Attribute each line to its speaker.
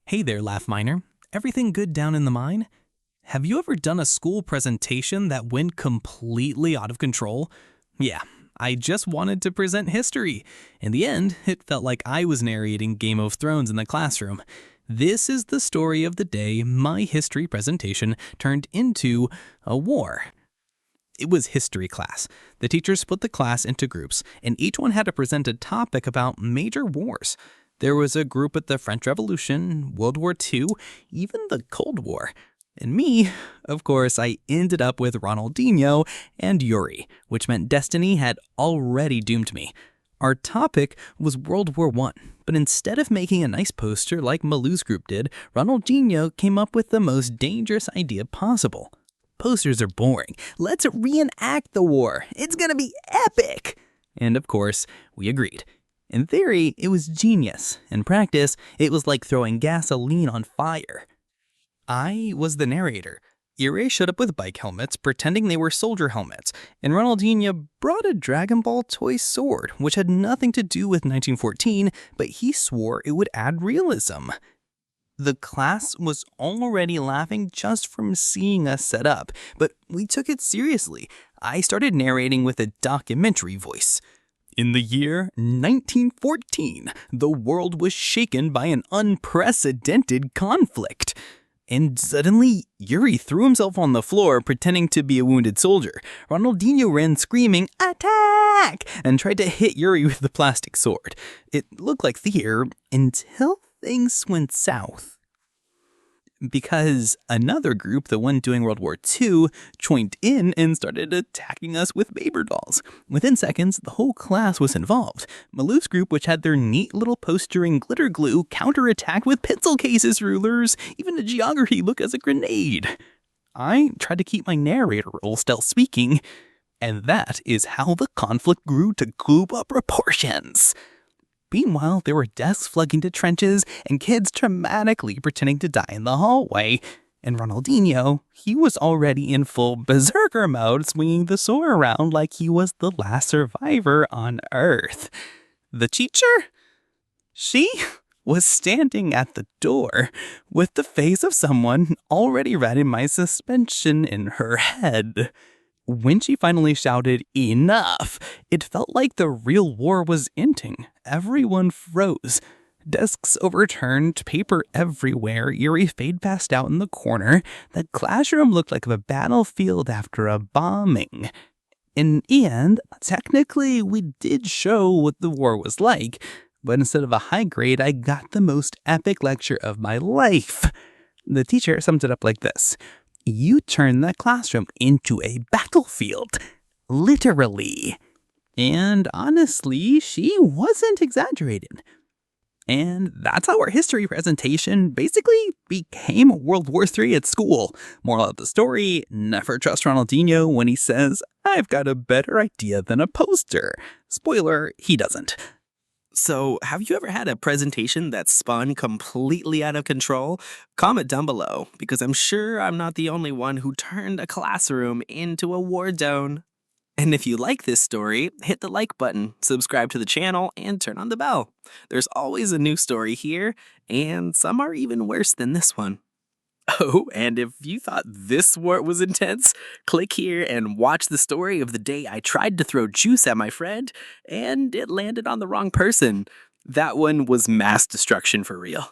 Speaker 1: Hey there, Laugh Miner. Everything good down in the mine? Have you ever done a school presentation that went completely out of control? Yeah, I just wanted to present history. In the end, it felt like I was narrating Game of Thrones in the classroom. This is the story of the day my history presentation turned into a war. It was history class. The teachers split the class into groups, and each one had to present a topic about major wars. There was a group at the French Revolution, World War II, even the Cold War. And me, of course, I ended up with Ronaldinho and Yuri, which meant destiny had already doomed me. Our topic was World War I, but instead of making a nice poster like Malou's group did, Ronaldinho came up with the most dangerous idea possible. Posters are boring. Let's reenact the war. It's gonna be epic! And of course, we agreed. In theory, it was genius. In practice, it was like throwing gasoline on fire. I was the narrator. Ire showed up with bike helmets, pretending they were soldier helmets, and Ronaldinho brought a Dragon Ball toy sword, which had nothing to do with 1914, but he swore it would add realism. The class was already laughing just from seeing us set up, but we took it seriously. I started narrating with a documentary voice. In the year 1914, the world was shaken by an unprecedented conflict. And suddenly, Yuri threw himself on the floor pretending to be a wounded soldier. Ronaldinho ran screaming, "Attack!" and tried to hit Yuri with the plastic sword. It looked like theater until things went south. Because another group, the one doing World War II, joined in and started attacking us with paper dolls. Within seconds, the whole class was involved. Malou's group, which had their neat little poster and glitter glue, counterattacked with pencil cases, rulers, even a geography book as a grenade. I tried to keep my narrator role still speaking, and that is how the conflict grew to Cuba proportions. Meanwhile, there were desks plugged into trenches and kids dramatically pretending to die in the hallway. And Ronaldinho, he was already in full berserker mode, swinging the sword around like he was the last survivor on Earth. The teacher? She was standing at the door with the face of someone already writing my suspension in her head. When she finally shouted, "Enough!" it felt like the real war was ending. Everyone froze. Desks overturned, paper everywhere, Yuri fade passed out in the corner. The classroom looked like a battlefield after a bombing. In the end, technically, we did show what the war was like, but instead of a high grade, I got the most epic lecture of my life. The teacher summed it up like this. You turned the classroom into a battlefield. Literally. And honestly, she wasn't exaggerating. And that's how our history presentation basically became World War III at school. Moral of the story, never trust Ronaldinho when he says, "I've got a better idea than a poster." Spoiler, he doesn't.
Speaker 2: So, have you ever had a presentation that spun completely out of control? Comment down below, because I'm sure I'm not the only one who turned a classroom into a war zone. And if you like this story, hit the like button, subscribe to the channel, and turn on the bell. There's always a new story here, and some are even worse than this one. Oh, and if you thought this war was intense, click here and watch the story of the day I tried to throw juice at my friend, and it landed on the wrong person. That one was mass destruction for real.